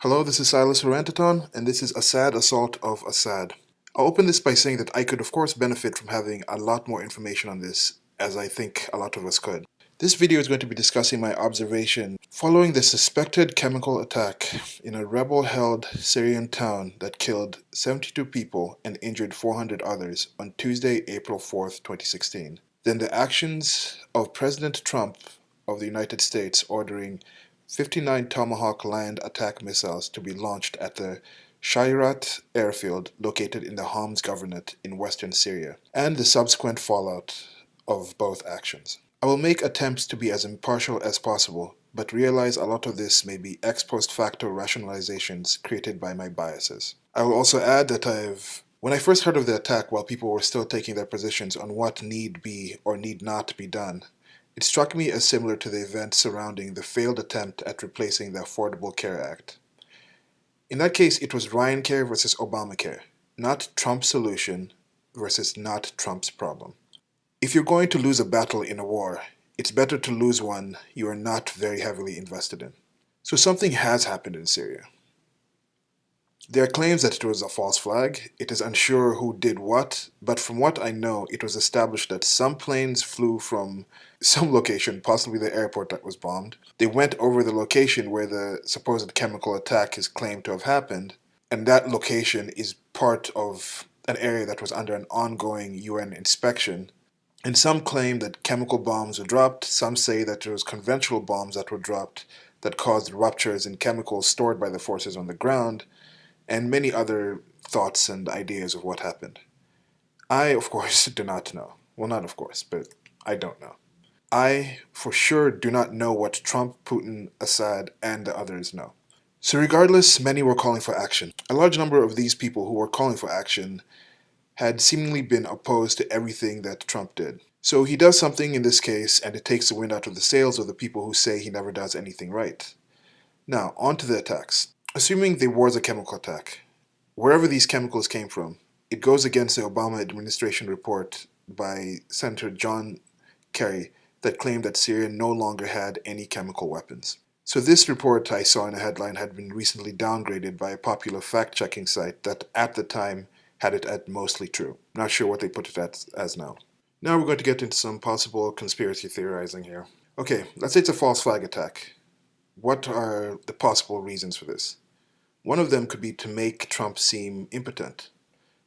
Hello, this is Silas Ferrantaton, and this is Assad Assault of Assad. I'll open this by saying that I could, of course, benefit from having a lot more information on this, as I think a lot of us could. This video is going to be discussing my observation following the suspected chemical attack in a rebel-held Syrian town that killed 72 people and injured 400 others on Tuesday, April 4th, 2016. Then the actions of President Trump of the United States ordering 59 Tomahawk land attack missiles to be launched at the Shayrat airfield located in the Homs Governorate in western Syria, and the subsequent fallout of both actions. I will make attempts to be as impartial as possible, but realize a lot of this may be ex post facto rationalizations created by my biases. I will also add that when I first heard of the attack while people were still taking their positions on what need be or need not be done, it struck me as similar to the events surrounding the failed attempt at replacing the Affordable Care Act. In that case, it was Ryan Care versus Obamacare, not Trump's solution versus not Trump's problem. If you're going to lose a battle in a war, it's better to lose one you are not very heavily invested in. So something has happened in Syria. There are claims that it was a false flag. It is unsure who did what, but from what I know, it was established that some planes flew from some location, possibly the airport that was bombed. They went over the location where the supposed chemical attack is claimed to have happened, and that location is part of an area that was under an ongoing UN inspection. And some claim that chemical bombs were dropped, some say that it was conventional bombs that were dropped that caused ruptures in chemicals stored by the forces on the ground, and many other thoughts and ideas of what happened. I, of course, do not know. Well, not of course, but I don't know. I, for sure, do not know what Trump, Putin, Assad, and the others know. So regardless, many were calling for action. A large number of these people who were calling for action had seemingly been opposed to everything that Trump did. So he does something in this case, and it takes the wind out of the sails of the people who say he never does anything right. Now, on to the attacks. Assuming there was a chemical attack, wherever these chemicals came from, it goes against the Obama administration report by Senator John Kerry that claimed that Syria no longer had any chemical weapons. So this report I saw in a headline had been recently downgraded by a popular fact-checking site that at the time had it at mostly true. Not sure what they put it at as now. Now we're going to get into some possible conspiracy theorizing here. Okay, let's say it's a false flag attack. What are the possible reasons for this? One of them could be to make Trump seem impotent,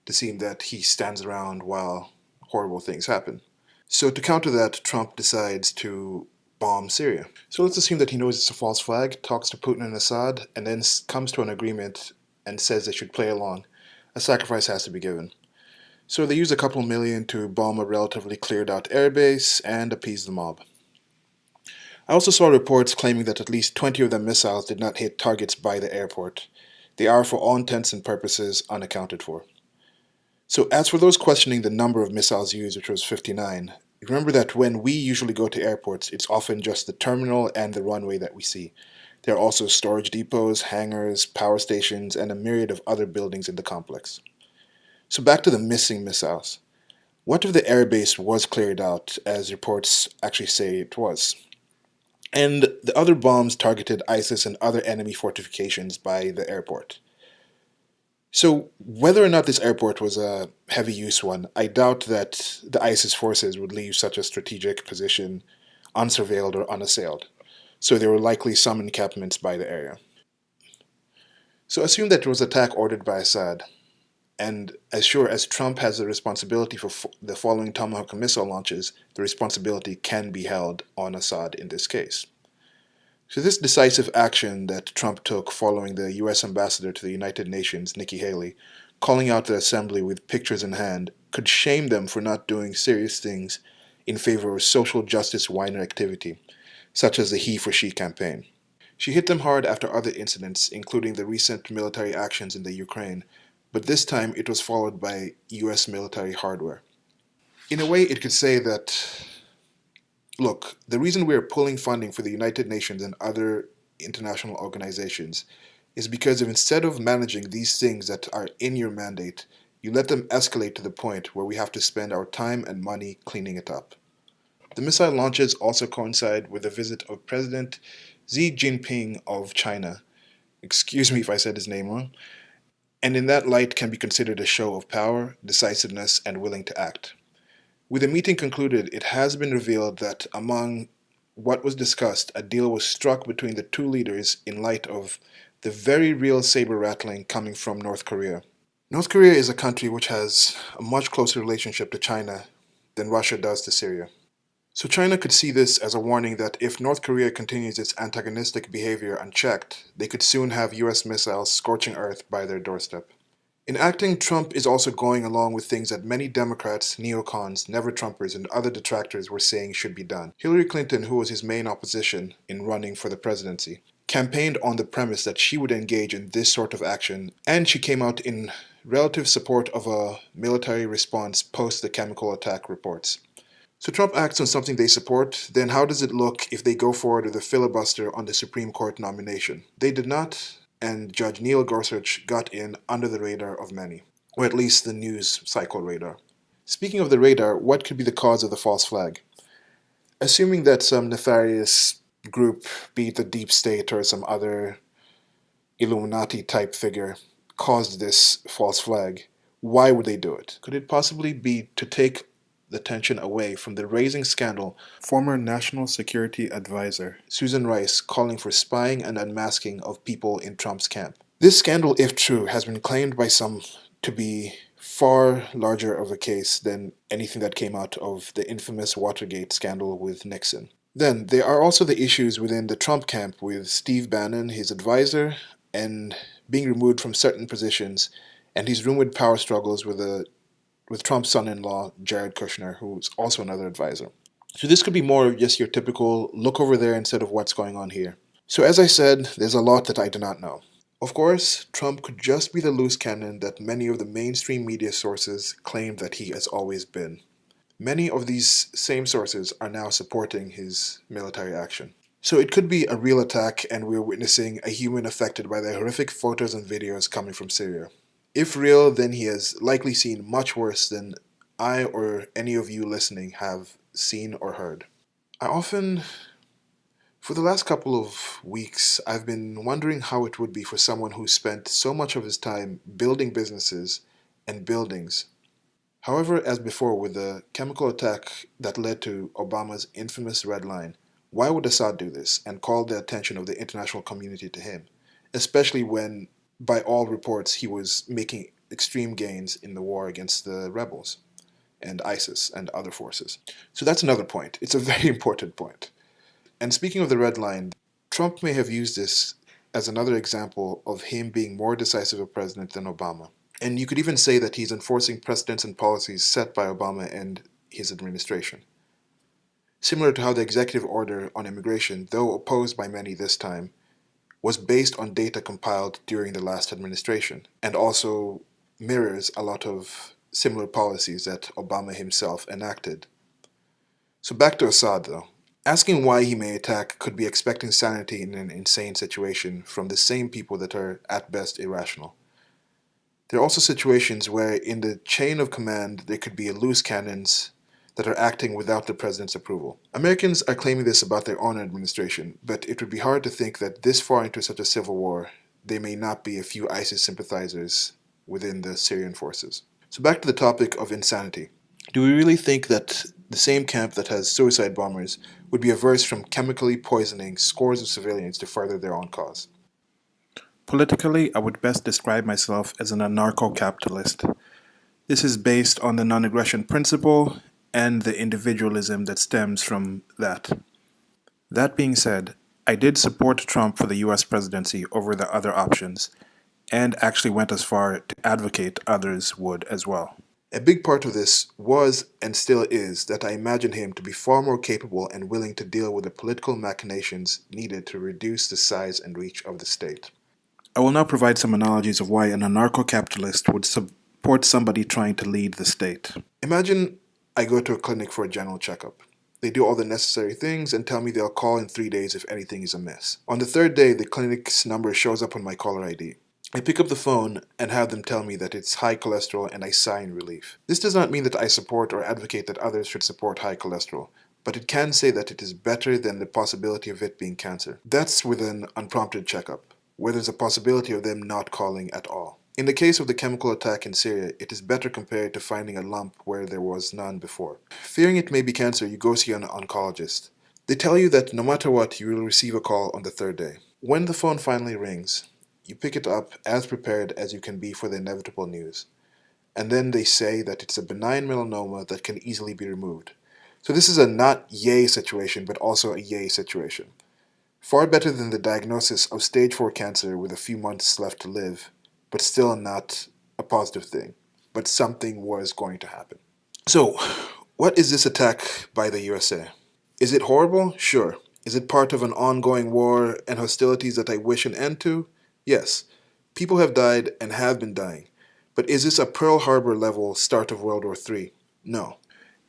to seem that he stands around while horrible things happen. So to counter that, Trump decides to bomb Syria. So let's assume that he knows it's a false flag, talks to Putin and Assad, and then comes to an agreement and says they should play along. A sacrifice has to be given. So they use a couple million to bomb a relatively cleared out airbase and appease the mob. I also saw reports claiming that at least 20 of the missiles did not hit targets by the airport. They are, for all intents and purposes, unaccounted for. So as for those questioning the number of missiles used, which was 59, remember that when we usually go to airports, it's often just the terminal and the runway that we see. There are also storage depots, hangars, power stations, and a myriad of other buildings in the complex. So back to the missing missiles. What if the airbase was cleared out, as reports actually say it was? And the other bombs targeted ISIS and other enemy fortifications by the airport. So whether or not this airport was a heavy use one, I doubt that the ISIS forces would leave such a strategic position unsurveilled or unassailed. So there were likely some encampments by the area. So assume that it was an attack ordered by Assad, and as sure as Trump has the responsibility for the following Tomahawk missile launches, the responsibility can be held on Assad in this case. So this decisive action that Trump took following the U.S. ambassador to the United Nations, Nikki Haley, calling out the assembly with pictures in hand, could shame them for not doing serious things in favor of social justice whiner activity, such as the He for She campaign. She hit them hard after other incidents, including the recent military actions in the Ukraine, but this time it was followed by US military hardware. In a way, it could say that, look, the reason we are pulling funding for the United Nations and other international organizations is because if instead of managing these things that are in your mandate, you let them escalate to the point where we have to spend our time and money cleaning it up. The missile launches also coincide with the visit of President Xi Jinping of China excuse me if I said his name wrong, and in that light can be considered a show of power, decisiveness, and willing to act. With the meeting concluded, it has been revealed that among what was discussed, a deal was struck between the two leaders in light of the very real saber rattling coming from North Korea. North Korea is a country which has a much closer relationship to China than Russia does to Syria. So China could see this as a warning that if North Korea continues its antagonistic behavior unchecked, they could soon have US missiles scorching Earth by their doorstep. In acting, Trump is also going along with things that many Democrats, neocons, never-Trumpers, and other detractors were saying should be done. Hillary Clinton, who was his main opposition in running for the presidency, campaigned on the premise that she would engage in this sort of action, and she came out in relative support of a military response post the chemical attack reports. So Trump acts on something they support, then how does it look if they go forward with a filibuster on the Supreme Court nomination? They did not, and Judge Neil Gorsuch got in under the radar of many, or at least the news cycle radar. Speaking of the radar, what could be the cause of the false flag? Assuming that some nefarious group, be it the deep state or some other Illuminati type figure, caused this false flag, why would they do it? Could it possibly be to take the attention away from the raising scandal, former National Security Advisor Susan Rice calling for spying and unmasking of people in Trump's camp? This scandal, if true, has been claimed by some to be far larger of a case than anything that came out of the infamous Watergate scandal with Nixon. Then, there are also the issues within the Trump camp with Steve Bannon, his advisor, and being removed from certain positions, and his rumored power struggles with Trump's son-in-law, Jared Kushner, who's also another advisor. So this could be more of just your typical look over there instead of what's going on here. So as I said, there's a lot that I do not know. Of course, Trump could just be the loose cannon that many of the mainstream media sources claim that he has always been. Many of these same sources are now supporting his military action. So it could be a real attack and we're witnessing a human affected by the horrific photos and videos coming from Syria. If real, then he has likely seen much worse than I or any of you listening have seen or heard. For the last couple of weeks, I've been wondering how it would be for someone who spent so much of his time building businesses and buildings. However, as before with the chemical attack that led to Obama's infamous Red Line, why would Assad do this and call the attention of the international community to him, especially when, by all reports, he was making extreme gains in the war against the rebels and ISIS and other forces? So that's another point. It's a very important point. And speaking of the Red Line, Trump may have used this as another example of him being more decisive a president than Obama. And you could even say that he's enforcing precedents and policies set by Obama and his administration. Similar to how the executive order on immigration, though opposed by many this time, was based on data compiled during the last administration, and also mirrors a lot of similar policies that Obama himself enacted. So back to Assad though. Asking why he may attack could be expecting sanity in an insane situation from the same people that are at best irrational. There are also situations where in the chain of command there could be loose cannons that are acting without the president's approval. Americans are claiming this about their own administration, but it would be hard to think that this far into such a civil war, there may not be a few ISIS sympathizers within the Syrian forces. So back to the topic of insanity. Do we really think that the same camp that has suicide bombers would be averse from chemically poisoning scores of civilians to further their own cause? Politically, I would best describe myself as an anarcho-capitalist. This is based on the non-aggression principle and the individualism that stems from that. That being said, I did support Trump for the US presidency over the other options, and actually went as far to advocate others would as well. A big part of this was and still is that I imagine him to be far more capable and willing to deal with the political machinations needed to reduce the size and reach of the state. I will now provide some analogies of why an anarcho-capitalist would support somebody trying to lead the state. Imagine I go to a clinic for a general checkup. They do all the necessary things and tell me they'll call in 3 days if anything is amiss. On the third day, the clinic's number shows up on my caller ID. I pick up the phone and have them tell me that it's high cholesterol and I sigh in relief. This does not mean that I support or advocate that others should support high cholesterol, but it can say that it is better than the possibility of it being cancer. That's with an unprompted checkup. where there's a possibility of them not calling at all. In the case of the chemical attack in Syria, it is better compared to finding a lump where there was none before. Fearing it may be cancer, you go see an oncologist. They tell you that no matter what, you will receive a call on the third day. When the phone finally rings, you pick it up as prepared as you can be for the inevitable news. And then they say that it's a benign melanoma that can easily be removed. So this is a not yay situation, but also a yay situation. Far better than the diagnosis of stage 4 cancer with a few months left to live, but still not a positive thing. But something was going to happen. So, what is this attack by the USA? Is it horrible? Sure. Is it part of an ongoing war and hostilities that I wish an end to? Yes. People have died and have been dying. But is this a Pearl Harbor level start of World War III? No.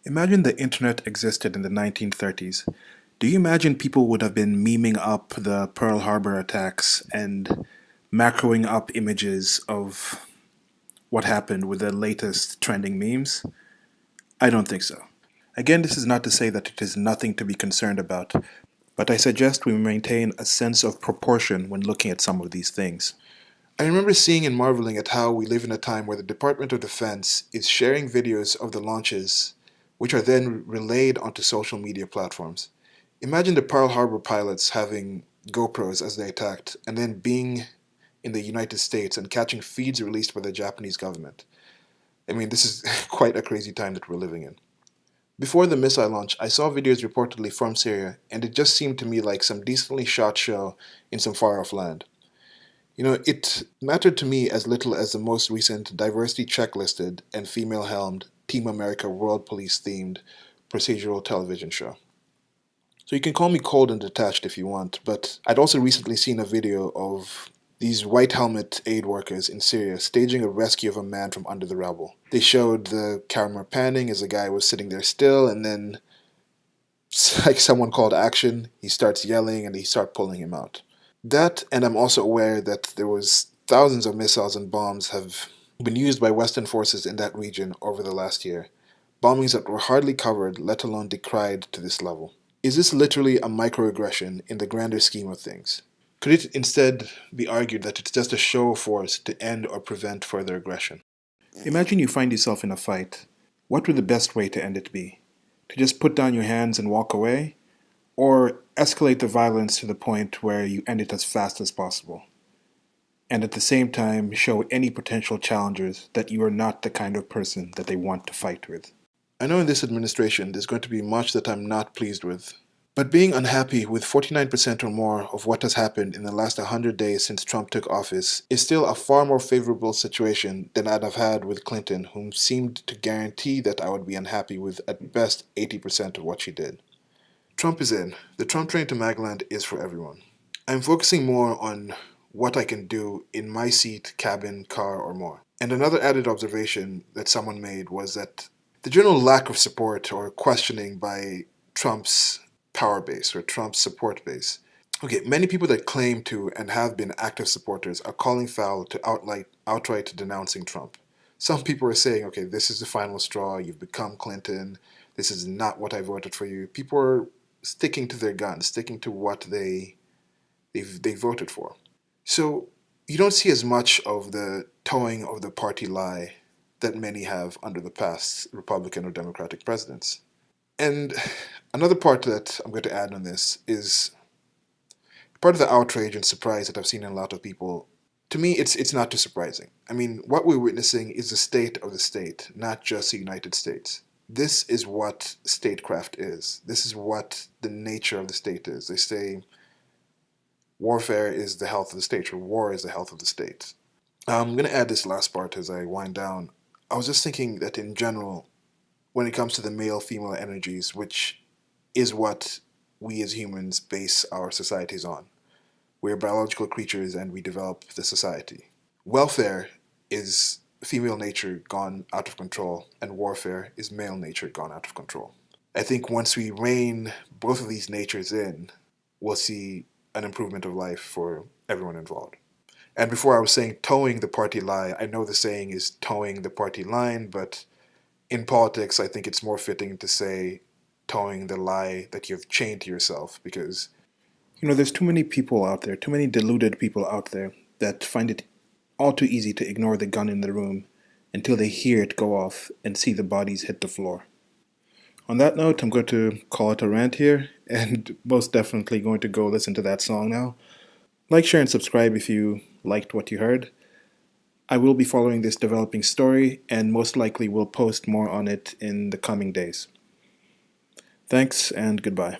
Imagine the internet existed in the 1930s. Do you imagine people would have been memeing up the Pearl Harbor attacks and macroing up images of what happened with the latest trending memes? I don't think so. Again, this is not to say that it is nothing to be concerned about, but I suggest we maintain a sense of proportion when looking at some of these things. I remember seeing and marveling at how we live in a time where the Department of Defense is sharing videos of the launches, which are then relayed onto social media platforms. Imagine the Pearl Harbor pilots having GoPros as they attacked, and then being in the United States and catching feeds released by the Japanese government. I mean, this is quite a crazy time that we're living in. Before the missile launch, I saw videos reportedly from Syria, and it just seemed to me like some decently shot show in some far-off land. It mattered to me as little as the most recent diversity checklisted and female-helmed Team America World Police-themed procedural television show. So you can call me cold and detached if you want, but I'd also recently seen a video of these white helmet aid workers in Syria staging a rescue of a man from under the rubble. They showed the camera panning as the guy was sitting there still, and then like someone called action, he starts yelling and they start pulling him out. That, and I'm also aware that there was thousands of missiles and bombs have been used by Western forces in that region over the last year. Bombings that were hardly covered, let alone decried to this level. Is this literally a microaggression in the grander scheme of things? Could it instead be argued that it's just a show of force to end or prevent further aggression? Imagine you find yourself in a fight. What would the best way to end it be? To just put down your hands and walk away? Or escalate the violence to the point where you end it as fast as possible? And at the same time, show any potential challengers that you are not the kind of person that they want to fight with. I know in this administration there's going to be much that I'm not pleased with. But being unhappy with 49% or more of what has happened in the last 100 days since Trump took office is still a far more favorable situation than I'd have had with Clinton, whom seemed to guarantee that I would be unhappy with at best 80% of what she did. Trump is in. The Trump train to Magland is for everyone. I'm focusing more on what I can do in my seat, cabin, car, or more. And another added observation that someone made was that the general lack of support or questioning by Trump's power base or Trump's support base. Okay, many people that claim to and have been active supporters are calling foul to outright denouncing Trump. Some people are saying, okay, this is the final straw, you've become Clinton, this is not what I voted for you. People are sticking to their guns, sticking to what they voted for. So you don't see as much of the towing of the party lie that many have under the past Republican or Democratic presidents. And another part that I'm going to add on this is part of the outrage and surprise that I've seen in a lot of people. To me, it's not too surprising. I mean, what we're witnessing is the state of the state, not just the United States. This is what statecraft is. This is what the nature of the state is. They say warfare is the health of the state, or war is the health of the state. I'm going to add this last part as I wind down. I was just thinking that in general, when it comes to the male-female energies, which is what we as humans base our societies on. We're biological creatures and we develop the society. Welfare is female nature gone out of control, and warfare is male nature gone out of control. I think once we rein both of these natures in, we'll see an improvement of life for everyone involved. And before I was saying towing the party lie, I know the saying is towing the party line, but in politics, I think it's more fitting to say towing the lie that you've chained to yourself, because You know, there's too many people out there, too many deluded people out there that find it all too easy to ignore the gun in the room until they hear it go off and see the bodies hit the floor. On that note, I'm going to call it a rant here and most definitely going to go listen to that song now. Like, share, and subscribe if you liked what you heard. I will be following this developing story and most likely will post more on it in the coming days. Thanks and goodbye.